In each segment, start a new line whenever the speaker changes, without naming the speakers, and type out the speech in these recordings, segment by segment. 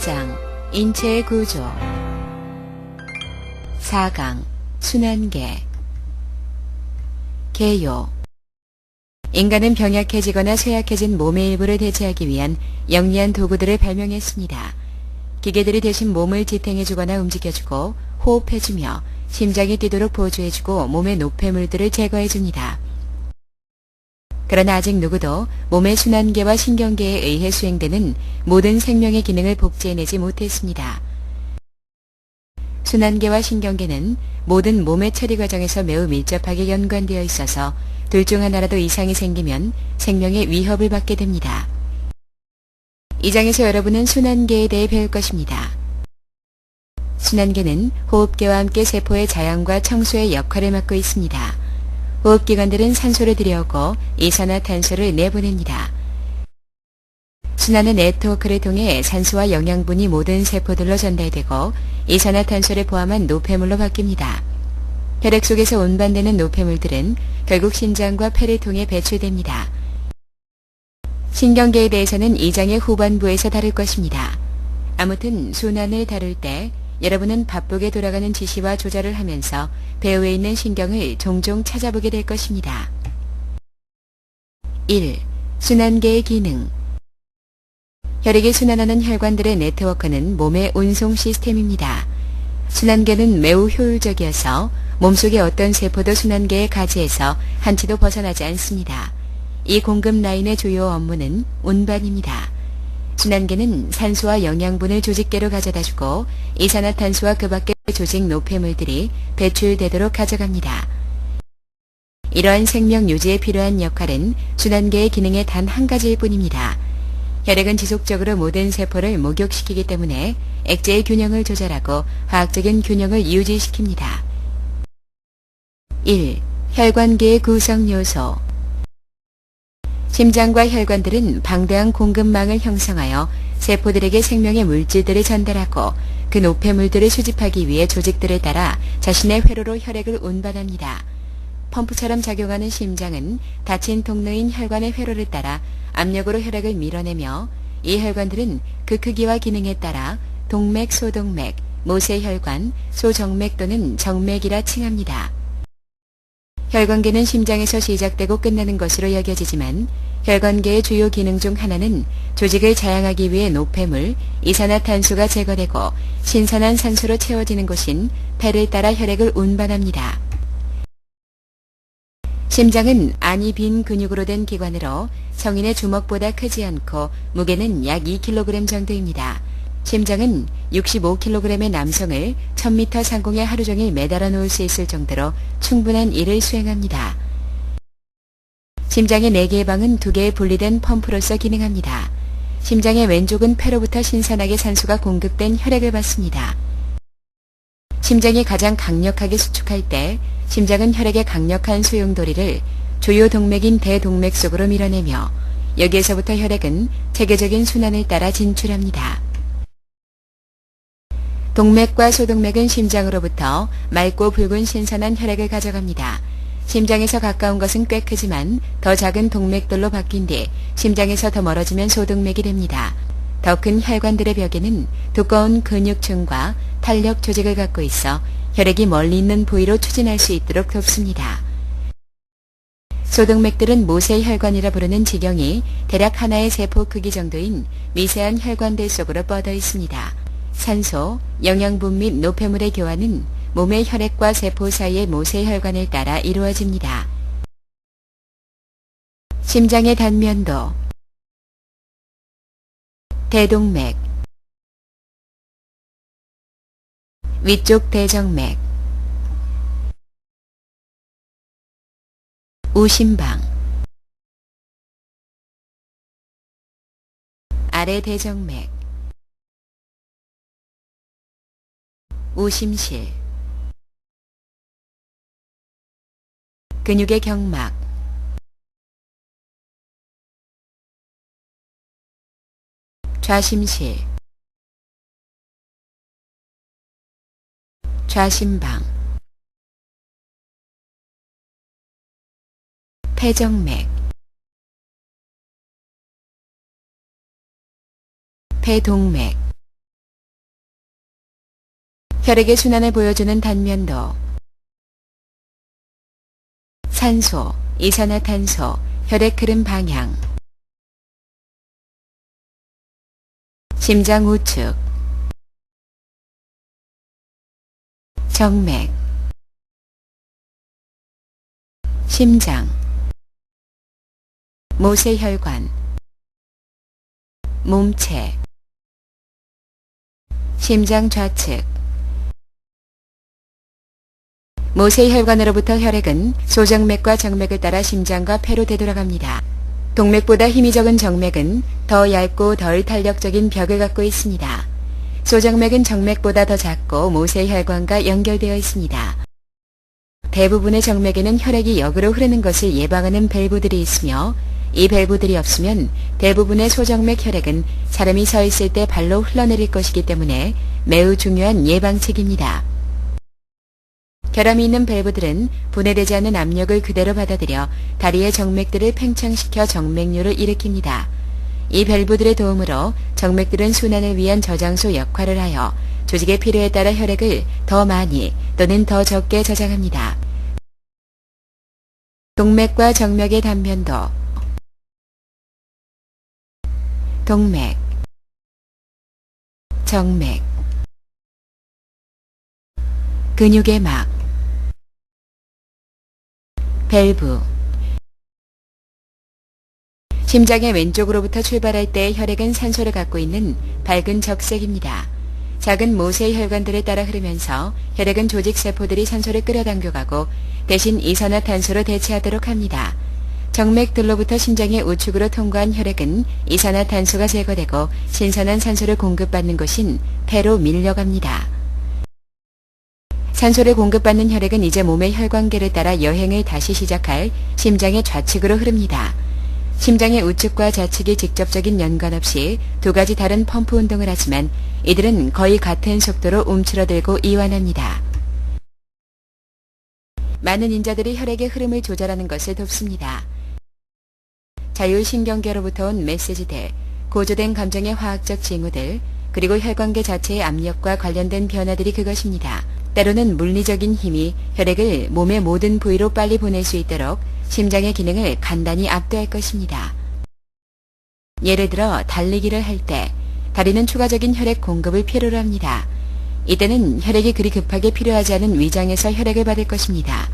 2장 인체의 구조 4강 순환계 개요 인간은 병약해지거나 쇠약해진 몸의 일부를 대체하기 위한 영리한 도구들을 발명했습니다. 기계들이 대신 몸을 지탱해주거나 움직여주고 호흡해주며 심장이 뛰도록 보조해주고 몸의 노폐물들을 제거해줍니다. 그러나 아직 누구도 몸의 순환계와 신경계에 의해 수행되는 모든 생명의 기능을 복제해내지 못했습니다. 순환계와 신경계는 모든 몸의 처리 과정에서 매우 밀접하게 연관되어 있어서 둘 중 하나라도 이상이 생기면 생명에 위협을 받게 됩니다. 이 장에서 여러분은 순환계에 대해 배울 것입니다. 순환계는 호흡계와 함께 세포의 자양과 청소의 역할을 맡고 있습니다. 호흡기관들은 산소를 들여오고 이산화탄소를 내보냅니다. 순환은 네트워크를 통해 산소와 영양분이 모든 세포들로 전달되고 이산화탄소를 포함한 노폐물로 바뀝니다. 혈액 속에서 운반되는 노폐물들은 결국 신장과 폐를 통해 배출됩니다. 신경계에 대해서는 이 장의 후반부에서 다룰 것입니다. 아무튼 순환을 다룰 때 여러분은 바쁘게 돌아가는 지시와 조절을 하면서 배후에 있는 신경을 종종 찾아보게 될 것입니다. 1. 순환계의 기능 혈액이 순환하는 혈관들의 네트워크는 몸의 운송 시스템입니다. 순환계는 매우 효율적이어서 몸속의 어떤 세포도 순환계의 가지에서 한치도 벗어나지 않습니다. 이 공급 라인의 주요 업무는 운반입니다. 순환계는 산소와 영양분을 조직계로 가져다주고 이산화탄소와 그 밖의 조직 노폐물들이 배출되도록 가져갑니다. 이러한 생명 유지에 필요한 역할은 순환계의 기능의 단 한 가지일 뿐입니다. 혈액은 지속적으로 모든 세포를 목욕시키기 때문에 액제의 균형을 조절하고 화학적인 균형을 유지시킵니다. 1. 혈관계의 구성 요소 심장과 혈관들은 방대한 공급망을 형성하여 세포들에게 생명의 물질들을 전달하고 그 노폐물들을 수집하기 위해 조직들을 따라 자신의 회로로 혈액을 운반합니다. 펌프처럼 작용하는 심장은 닫힌 통로인 혈관의 회로를 따라 압력으로 혈액을 밀어내며 이 혈관들은 그 크기와 기능에 따라 동맥, 소동맥, 모세혈관, 소정맥 또는 정맥이라 칭합니다. 혈관계는 심장에서 시작되고 끝나는 것으로 여겨지지만 혈관계의 주요 기능 중 하나는 조직을 자양하기 위해 노폐물, 이산화탄소가 제거되고 신선한 산소로 채워지는 곳인 폐를 따라 혈액을 운반합니다. 심장은 안이 빈 근육으로 된 기관으로 성인의 주먹보다 크지 않고 무게는 약 2kg 정도입니다. 심장은 65kg의 남성을 1000m 상공에 하루 종일 매달아 놓을 수 있을 정도로 충분한 일을 수행합니다. 심장의 4개의 방은 2개의 분리된 펌프로서 기능합니다. 심장의 왼쪽은 폐로부터 신선하게 산소가 공급된 혈액을 받습니다. 심장이 가장 강력하게 수축할 때 심장은 혈액의 강력한 소용돌이를 주요 동맥인 대동맥 속으로 밀어내며 여기에서부터 혈액은 체계적인 순환을 따라 진출합니다. 동맥과 소동맥은 심장으로부터 맑고 붉은 신선한 혈액을 가져갑니다. 심장에서 가까운 것은 꽤 크지만 더 작은 동맥들로 바뀐 뒤 심장에서 더 멀어지면 소동맥이 됩니다. 더 큰 혈관들의 벽에는 두꺼운 근육층과 탄력 조직을 갖고 있어 혈액이 멀리 있는 부위로 추진할 수 있도록 돕습니다. 소동맥들은 모세혈관이라 부르는 지경이 대략 하나의 세포 크기 정도인 미세한 혈관들 속으로 뻗어 있습니다. 산소, 영양분 및 노폐물의 교환은 몸의 혈액과 세포 사이의 모세혈관을 따라 이루어집니다. 심장의 단면도 대동맥 위쪽 대정맥 우심방 아래 대정맥 우심실 근육의 경막 좌심실 좌심방 폐정맥 폐동맥 혈액의 순환을 보여주는 단면도, 산소, 이산화탄소, 혈액 흐름 방향, 심장 우측, 정맥, 심장, 모세혈관, 몸체, 심장 좌측. 모세혈관으로부터 혈액은 소정맥과 정맥을 따라 심장과 폐로 되돌아갑니다. 동맥보다 힘이 적은 정맥은 더 얇고 덜 탄력적인 벽을 갖고 있습니다. 소정맥은 정맥보다 더 작고 모세혈관과 연결되어 있습니다. 대부분의 정맥에는 혈액이 역으로 흐르는 것을 예방하는 밸브들이 있으며, 이 밸브들이 없으면 대부분의 소정맥 혈액은 사람이 서 있을 때 발로 흘러내릴 것이기 때문에 매우 중요한 예방책입니다. 결함이 있는 밸브들은 분해되지 않는 압력을 그대로 받아들여 다리의 정맥들을 팽창시켜 정맥류를 일으킵니다. 이 밸브들의 도움으로 정맥들은 순환을 위한 저장소 역할을 하여 조직의 필요에 따라 혈액을 더 많이 또는 더 적게 저장합니다. 동맥과 정맥의 단면도, 동맥, 정맥, 근육의 막, 밸브. 심장의 왼쪽으로부터 출발할 때 혈액은 산소를 갖고 있는 밝은 적색입니다. 작은 모세혈관들에 따라 흐르면서 혈액은 조직세포들이 산소를 끌어당겨가고 대신 이산화탄소로 대체하도록 합니다. 정맥들로부터 심장의 우측으로 통과한 혈액은 이산화탄소가 제거되고 신선한 산소를 공급받는 곳인 폐로 밀려갑니다. 산소를 공급받는 혈액은 이제 몸의 혈관계를 따라 여행을 다시 시작할 심장의 좌측으로 흐릅니다. 심장의 우측과 좌측이 직접적인 연관 없이 두 가지 다른 펌프 운동을 하지만 이들은 거의 같은 속도로 움츠러들고 이완합니다. 많은 인자들이 혈액의 흐름을 조절하는 것을 돕습니다. 자율신경계로부터 온 메시지들, 고조된 감정의 화학적 징후들, 그리고 혈관계 자체의 압력과 관련된 변화들이 그것입니다. 때로는 물리적인 힘이 혈액을 몸의 모든 부위로 빨리 보낼 수 있도록 심장의 기능을 간단히 압도할 것입니다. 예를 들어 달리기를 할 때 다리는 추가적인 혈액 공급을 필요로 합니다. 이때는 혈액이 그리 급하게 필요하지 않은 위장에서 혈액을 받을 것입니다.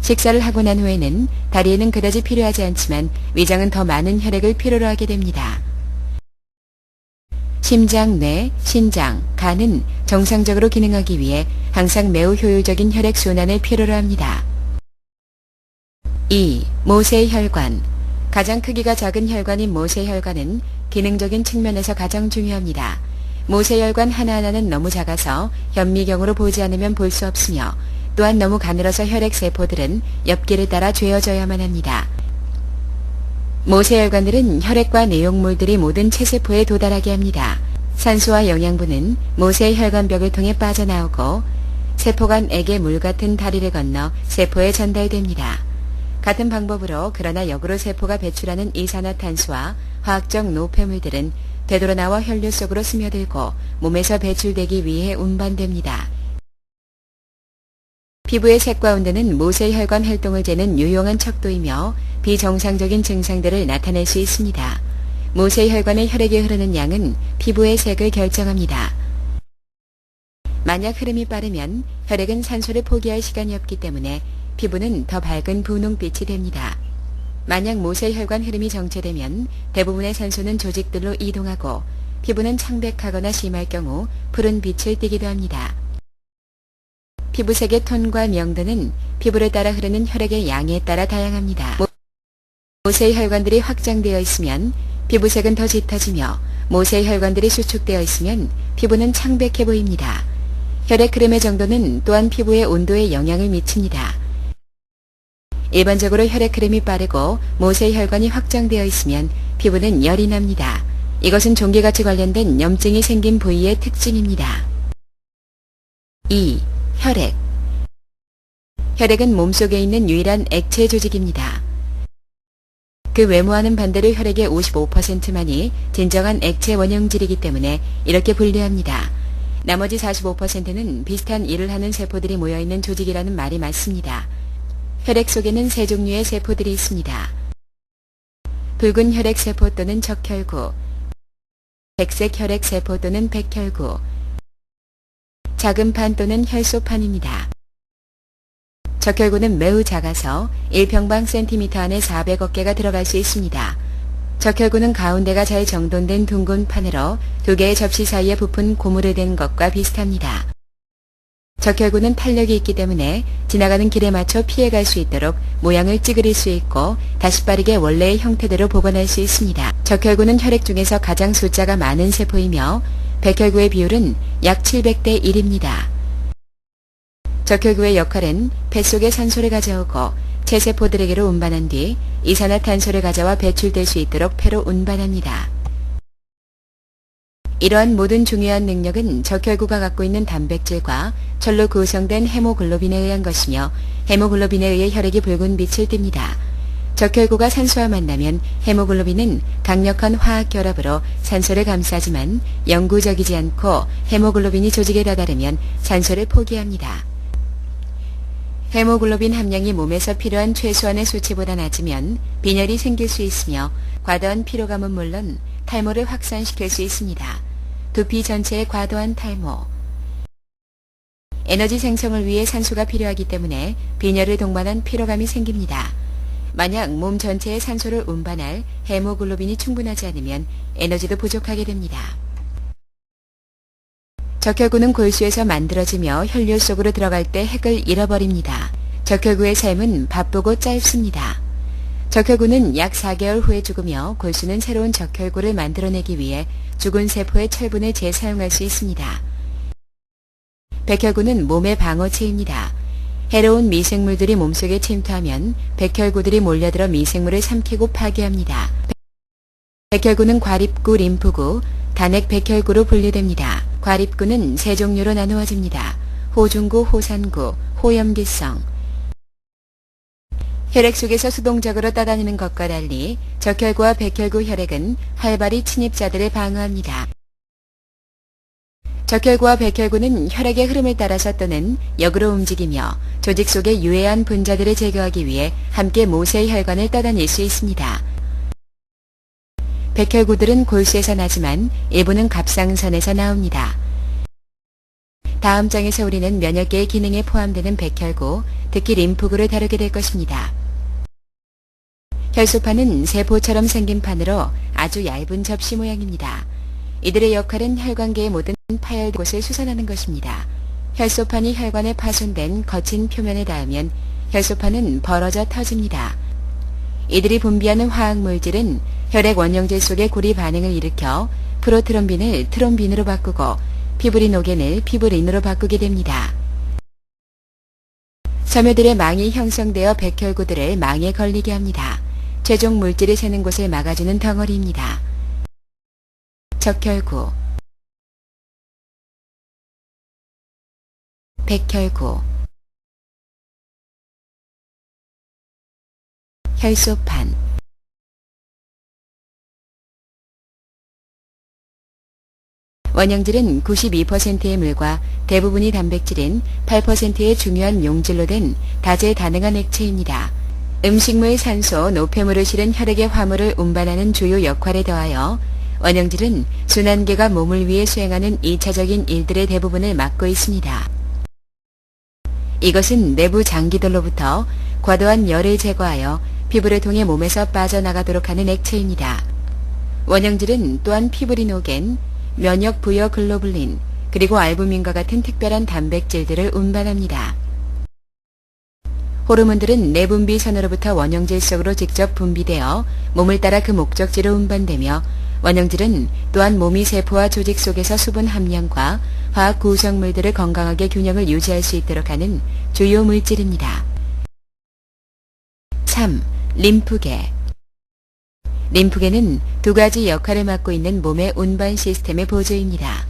식사를 하고 난 후에는 다리에는 그다지 필요하지 않지만 위장은 더 많은 혈액을 필요로 하게 됩니다. 심장, 뇌, 신장, 간은 정상적으로 기능하기 위해 항상 매우 효율적인 혈액 순환을 필요로 합니다. 2. 모세혈관. 가장 크기가 작은 혈관인 모세혈관은 기능적인 측면에서 가장 중요합니다. 모세혈관 하나하나는 너무 작아서 현미경으로 보지 않으면 볼 수 없으며 또한 너무 가늘어서 혈액세포들은 엽기를 따라 죄어져야만 합니다. 모세혈관들은 혈액과 내용물들이 모든 체세포에 도달하게 합니다. 산소와 영양분은 모세혈관벽을 통해 빠져나오고 세포 간 액의 물 같은 다리를 건너 세포에 전달됩니다. 같은 방법으로 그러나 역으로 세포가 배출하는 이산화탄소와 화학적 노폐물들은 되돌아나와 혈류 속으로 스며들고 몸에서 배출되기 위해 운반됩니다. 피부의 색과 온도는 모세혈관 활동을 재는 유용한 척도이며 비정상적인 증상들을 나타낼 수 있습니다. 모세혈관의 혈액이 흐르는 양은 피부의 색을 결정합니다. 만약 흐름이 빠르면 혈액은 산소를 포기할 시간이 없기 때문에 피부는 더 밝은 분홍빛이 됩니다. 만약 모세혈관 흐름이 정체되면 대부분의 산소는 조직들로 이동하고 피부는 창백하거나 심할 경우 푸른 빛을 띠기도 합니다. 피부색의 톤과 명도는 피부를 따라 흐르는 혈액의 양에 따라 다양합니다. 모세혈관들이 확장되어 있으면 피부색은 더 짙어지며 모세혈관들이 수축되어 있으면 피부는 창백해 보입니다. 혈액 흐름의 정도는 또한 피부의 온도에 영향을 미칩니다. 일반적으로 혈액 흐름이 빠르고 모세혈관이 확장되어 있으면 피부는 열이 납니다. 이것은 종기같이 관련된 염증이 생긴 부위의 특징입니다. 2. 혈액. 혈액은 몸속에 있는 유일한 액체 조직입니다. 그 외모와는 반대로 혈액의 55%만이 진정한 액체 원형질이기 때문에 이렇게 분류합니다. 나머지 45%는 비슷한 일을 하는 세포들이 모여있는 조직이라는 말이 맞습니다. 혈액 속에는 세 종류의 세포들이 있습니다. 붉은 혈액세포 또는 적혈구, 백색 혈액세포 또는 백혈구, 작은 판 또는 혈소판입니다. 적혈구는 매우 작아서 1평방센티미터 안에 400억 개가 들어갈 수 있습니다. 적혈구는 가운데가 잘 정돈된 둥근 판으로 두 개의 접시 사이에 부푼 고무를 댄 것과 비슷합니다. 적혈구는 탄력이 있기 때문에 지나가는 길에 맞춰 피해갈 수 있도록 모양을 찌그릴 수 있고 다시 빠르게 원래의 형태대로 복원할 수 있습니다. 적혈구는 혈액 중에서 가장 숫자가 많은 세포이며 백혈구의 비율은 약 700대 1입니다. 적혈구의 역할은 폐 속에 산소를 가져오고 체세포들에게로 운반한 뒤 이산화탄소를 가져와 배출될 수 있도록 폐로 운반합니다. 이러한 모든 중요한 능력은 적혈구가 갖고 있는 단백질과 철로 구성된 헤모글로빈에 의한 것이며 헤모글로빈에 의해 혈액이 붉은 빛을 띱니다. 적혈구가 산소와 만나면 헤모글로빈은 강력한 화학 결합으로 산소를 감싸지만 영구적이지 않고 헤모글로빈이 조직에 다다르면 산소를 포기합니다. 헤모글로빈 함량이 몸에서 필요한 최소한의 수치보다 낮으면 빈혈이 생길 수 있으며 과도한 피로감은 물론 탈모를 확산시킬 수 있습니다. 두피 전체의 과도한 탈모. 에너지 생성을 위해 산소가 필요하기 때문에 빈혈을 동반한 피로감이 생깁니다. 만약 몸 전체에 산소를 운반할 헤모글로빈이 충분하지 않으면 에너지도 부족하게 됩니다. 적혈구는 골수에서 만들어지며 혈류 속으로 들어갈 때 핵을 잃어버립니다. 적혈구의 삶은 바쁘고 짧습니다. 적혈구는 약 4개월 후에 죽으며 골수는 새로운 적혈구를 만들어내기 위해 죽은 세포의 철분을 재사용할 수 있습니다. 백혈구는 몸의 방어체입니다. 해로운 미생물들이 몸속에 침투하면 백혈구들이 몰려들어 미생물을 삼키고 파괴합니다. 백혈구는 과립구, 림프구, 단핵 백혈구로 분류됩니다. 과립구는 세 종류로 나누어집니다. 호중구, 호산구, 호염기성. 혈액 속에서 수동적으로 떠다니는 것과 달리 적혈구와 백혈구 혈액은 활발히 침입자들을 방어합니다. 적혈구와 백혈구는 혈액의 흐름을 따라서 또는 역으로 움직이며 조직 속의 유해한 분자들을 제거하기 위해 함께 모세의 혈관을 떠다닐 수 있습니다. 백혈구들은 골수에서 나지만 일부는 갑상선에서 나옵니다. 다음 장에서 우리는 면역계의 기능에 포함되는 백혈구, 특히 림프구를 다루게 될 것입니다. 혈소판은 세포처럼 생긴 판으로 아주 얇은 접시 모양입니다. 이들의 역할은 혈관계의 모든 파열 곳을 수선하는 것입니다. 혈소판이 혈관에 파손된 거친 표면에 닿으면 혈소판은 벌어져 터집니다. 이들이 분비하는 화학물질은 혈액 원형질 속의 고리 반응을 일으켜 프로트롬빈을 트롬빈으로 바꾸고 피브리노겐을 피브린으로 바꾸게 됩니다. 섬유들의 망이 형성되어 백혈구들을 망에 걸리게 합니다. 최종 물질을 새는 곳을 막아주는 덩어리입니다. 적혈구, 백혈구, 혈소판. 원형질은 92%의 물과 대부분이 단백질인 8%의 중요한 용질로 된 다재다능한 액체입니다. 음식물, 산소, 노폐물을 실은 혈액의 화물을 운반하는 주요 역할에 더하여 원형질은 순환계가 몸을 위해 수행하는 2차적인 일들의 대부분을 맡고 있습니다. 이것은 내부 장기들로부터 과도한 열을 제거하여 피부를 통해 몸에서 빠져나가도록 하는 액체입니다. 원형질은 또한 피브리노겐, 면역 부여 글로불린, 그리고 알부민과 같은 특별한 단백질들을 운반합니다. 호르몬들은 내분비 선으로부터 원형질 속으로 직접 분비되어 몸을 따라 그 목적지로 운반되며 원형질은 또한 몸이 세포와 조직 속에서 수분 함량과 화학 구성물들을 건강하게 균형을 유지할 수 있도록 하는 주요 물질입니다. 3. 림프계. 림프계는 두 가지 역할을 맡고 있는 몸의 운반 시스템의 보조입니다.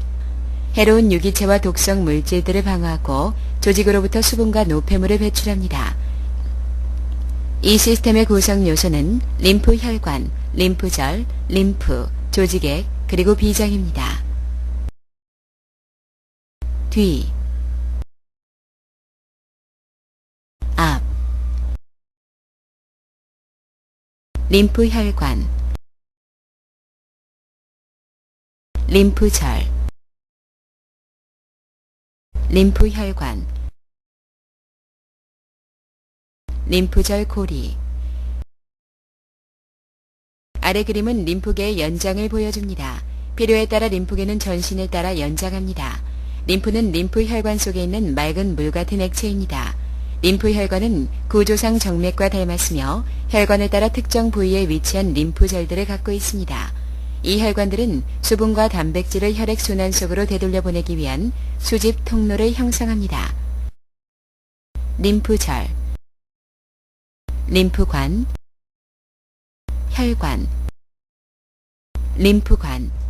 해로운 유기체와 독성 물질들을 방어하고 조직으로부터 수분과 노폐물을 배출합니다. 이 시스템의 구성 요소는 림프 혈관, 림프절, 림프, 조직액, 그리고 비장입니다. 뒤, 앞, 림프혈관, 림프절, 림프혈관, 림프절 고리. 아래 그림은 림프계의 연장을 보여줍니다. 필요에 따라 림프계는 전신을 따라 연장합니다. 림프는 림프혈관 속에 있는 맑은 물 같은 액체입니다. 림프혈관은 구조상 정맥과 닮았으며 혈관을 따라 특정 부위에 위치한 림프절들을 갖고 있습니다. 이 혈관들은 수분과 단백질을 혈액순환 속으로 되돌려 보내기 위한 수집 통로를 형성합니다. 림프절, 림프관, 혈관, 림프관.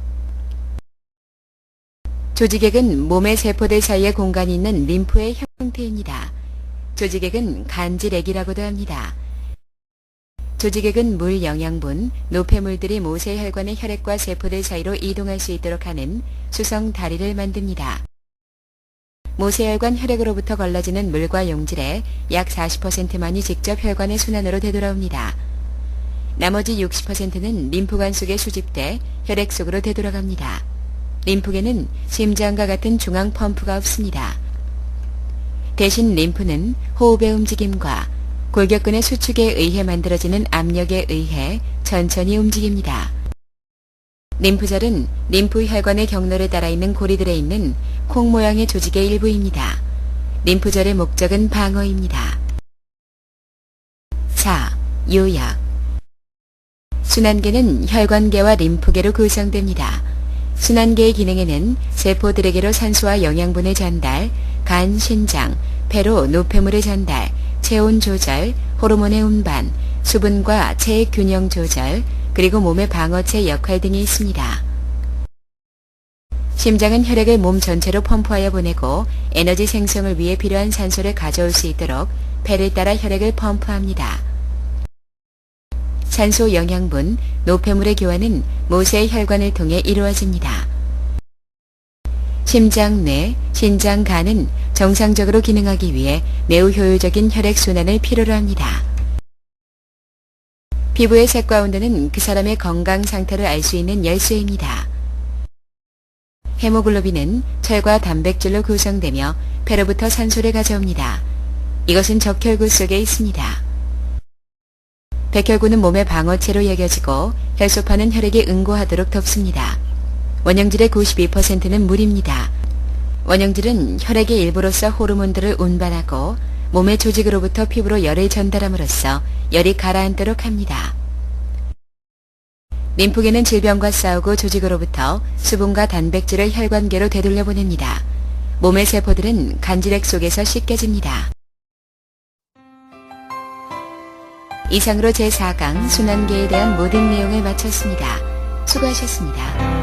조직액은 몸의 세포들 사이에 공간이 있는 림프의 형태입니다. 조직액은 간질액이라고도 합니다. 조직액은 물 영양분, 노폐물들이 모세혈관의 혈액과 세포들 사이로 이동할 수 있도록 하는 수성 다리를 만듭니다. 모세혈관 혈액으로부터 걸러지는 물과 용질의 약 40%만이 직접 혈관의 순환으로 되돌아옵니다. 나머지 60%는 림프관 속에 수집돼 혈액 속으로 되돌아갑니다. 림프계는 심장과 같은 중앙 펌프가 없습니다. 대신 림프는 호흡의 움직임과 골격근의 수축에 의해 만들어지는 압력에 의해 천천히 움직입니다. 림프절은 림프혈관의 경로를 따라 있는 고리들에 있는 콩 모양의 조직의 일부입니다. 림프절의 목적은 방어입니다. 자, 요약. 순환계는 혈관계와 림프계로 구성됩니다. 순환계의 기능에는 세포들에게로 산소와 영양분의 전달, 간, 신장, 폐로 노폐물의 전달, 체온 조절, 호르몬의 운반, 수분과 체의 균형 조절, 그리고 몸의 방어체 역할 등이 있습니다. 심장은 혈액을 몸 전체로 펌프하여 보내고 에너지 생성을 위해 필요한 산소를 가져올 수 있도록 폐를 따라 혈액을 펌프합니다. 산소 영양분, 노폐물의 교환은 모세의 혈관을 통해 이루어집니다. 심장, 뇌, 신장, 간은 정상적으로 기능하기 위해 매우 효율적인 혈액순환을 필요로 합니다. 피부의 색과 온도는 그 사람의 건강 상태를 알 수 있는 열쇠입니다. 헤모글로빈은 철과 단백질로 구성되며 폐로부터 산소를 가져옵니다. 이것은 적혈구 속에 있습니다. 백혈구는 몸의 방어체로 여겨지고 혈소판은 혈액에 응고하도록 덮습니다. 원형질의 92%는 물입니다. 원형질은 혈액의 일부로서 호르몬들을 운반하고 몸의 조직으로부터 피부로 열을 전달함으로써 열이 가라앉도록 합니다. 림프계는 질병과 싸우고 조직으로부터 수분과 단백질을 혈관계로 되돌려 보냅니다. 몸의 세포들은 간질액 속에서 씻겨집니다. 이상으로 제4강 순환계에 대한 모든 내용을 마쳤습니다. 수고하셨습니다.